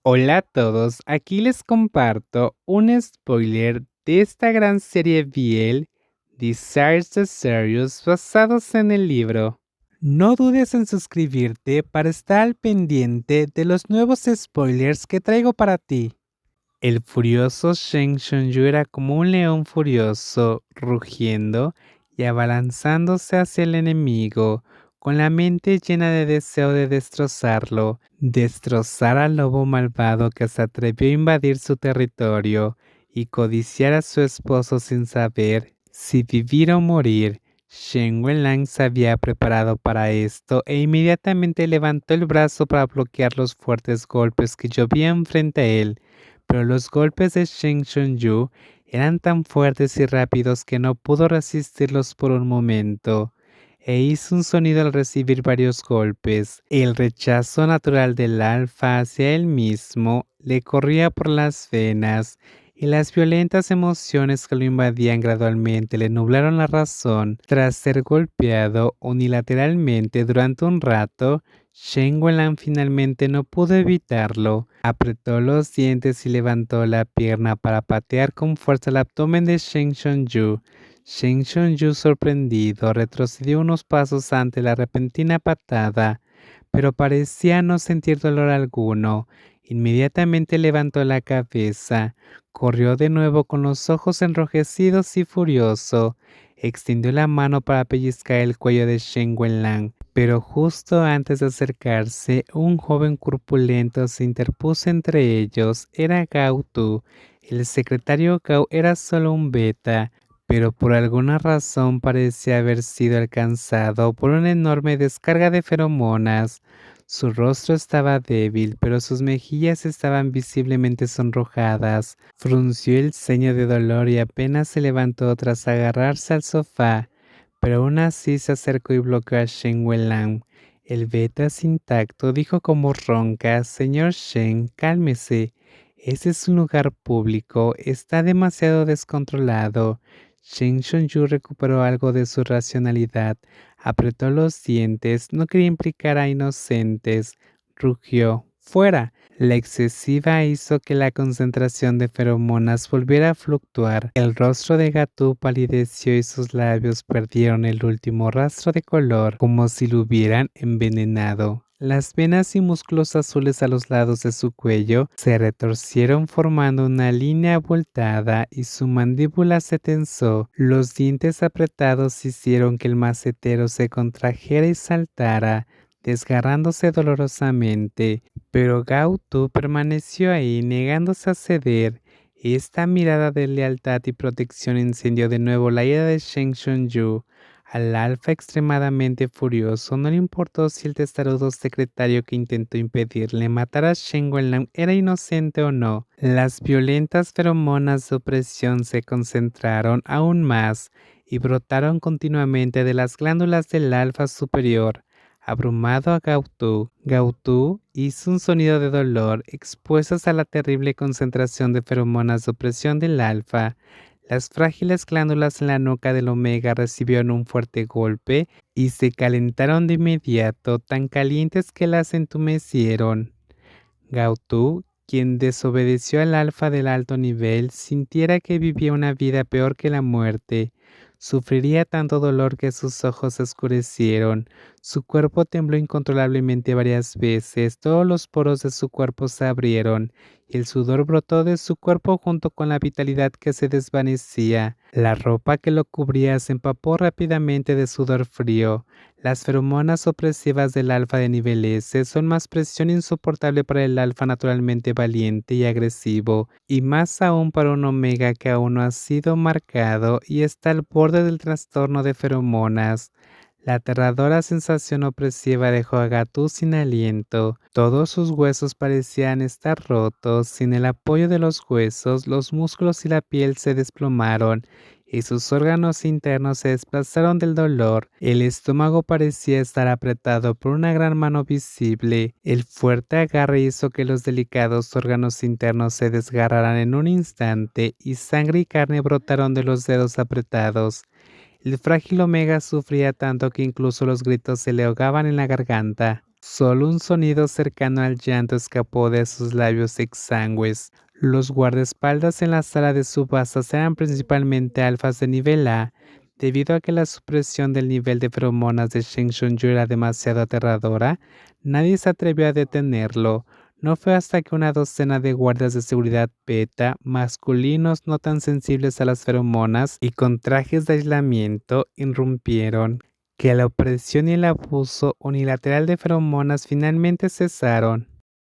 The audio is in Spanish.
Hola a todos, aquí les comparto un spoiler de esta gran serie BL, Desires the Serious, basados en el libro. No dudes en suscribirte para estar al pendiente de los nuevos spoilers que traigo para ti. El furioso Shen Shunyu era como un león furioso, rugiendo y abalanzándose hacia el enemigo, con la mente llena de deseo de destrozarlo, destrozar al lobo malvado que se atrevió a invadir su territorio y codiciar a su esposo sin saber si vivir o morir. Shen Wenlang se había preparado para esto e inmediatamente levantó el brazo para bloquear los fuertes golpes que llovían frente a él, pero los golpes de Shen Shunyu eran tan fuertes y rápidos que no pudo resistirlos por un momento, e hizo un sonido al recibir varios golpes. El rechazo natural del alfa hacia él mismo le corría por las venas, y las violentas emociones que lo invadían gradualmente le nublaron la razón. Tras ser golpeado unilateralmente durante un rato, Shen Wenlan finalmente no pudo evitarlo. Apretó los dientes y levantó la pierna para patear con fuerza el abdomen de Shen Shunyu. Shen Shunyu, sorprendido, retrocedió unos pasos ante la repentina patada, pero parecía no sentir dolor alguno. Inmediatamente levantó la cabeza, corrió de nuevo con los ojos enrojecidos y furioso. Extendió la mano para pellizcar el cuello de Shen Wenlan, pero justo antes de acercarse, un joven corpulento se interpuso entre ellos. Era Gao Tu. El secretario Gao era solo un beta, pero por alguna razón parecía haber sido alcanzado por una enorme descarga de feromonas. Su rostro estaba débil, pero sus mejillas estaban visiblemente sonrojadas. Frunció el ceño de dolor y apenas se levantó tras agarrarse al sofá, pero aún así se acercó y bloqueó a Shen Wenlang. El Betas intacto dijo como ronca: Señor Shen, cálmese. Ese es un lugar público, está demasiado descontrolado. Shen Shunyu recuperó algo de su racionalidad, apretó los dientes, no quería implicar a inocentes. Rugió: ¡fuera! La excesiva hizo que la concentración de feromonas volviera a fluctuar. El rostro de Gatú palideció y sus labios perdieron el último rastro de color, como si lo hubieran envenenado. Las venas y músculos azules a los lados de su cuello se retorcieron formando una línea abultada y su mandíbula se tensó. Los dientes apretados hicieron que el macetero se contrajera y saltara, desgarrándose dolorosamente, pero Gao Tu permaneció ahí, negándose a ceder. Esta mirada de lealtad y protección encendió de nuevo la ira de Shen Shunyu. Al alfa, extremadamente furioso, no le importó si el testarudo secretario que intentó impedirle matar a Shen Wenlang era inocente o no. Las violentas feromonas de opresión se concentraron aún más y brotaron continuamente de las glándulas del alfa superior. Abrumado a Gautu hizo un sonido de dolor, expuestas a la terrible concentración de feromonas de opresión del alfa. Las frágiles glándulas en la nuca del omega recibieron un fuerte golpe y se calentaron de inmediato, tan calientes que las entumecieron. Gautu, quien desobedeció al alfa del alto nivel, sintiera que vivía una vida peor que la muerte. Sufriría tanto dolor que sus ojos se oscurecieron. Su cuerpo tembló incontrolablemente varias veces. Todos los poros de su cuerpo se abrieron y el sudor brotó de su cuerpo junto con la vitalidad que se desvanecía. La ropa que lo cubría se empapó rápidamente de sudor frío. Las feromonas opresivas del alfa de nivel S son más presión insoportable para el alfa naturalmente valiente y agresivo, y más aún para un omega que aún no ha sido marcado y está al borde del trastorno de feromonas. La aterradora sensación opresiva dejó a Gatú sin aliento. Todos sus huesos parecían estar rotos. Sin el apoyo de los huesos, los músculos y la piel se desplomaron y sus órganos internos se desplazaron del dolor. El estómago parecía estar apretado por una gran mano visible. El fuerte agarre hizo que los delicados órganos internos se desgarraran en un instante y sangre y carne brotaron de los dedos apretados. El frágil omega sufría tanto que incluso los gritos se le ahogaban en la garganta. Solo un sonido cercano al llanto escapó de sus labios exangües. Los guardaespaldas en la sala de subastas eran principalmente alfas de nivel A, debido a que la supresión del nivel de feromonas de Shen Shunju era demasiado aterradora. Nadie se atrevió a detenerlo. No fue hasta que una docena de guardias de seguridad beta, masculinos no tan sensibles a las feromonas y con trajes de aislamiento, irrumpieron, que la opresión y el abuso unilateral de feromonas finalmente cesaron.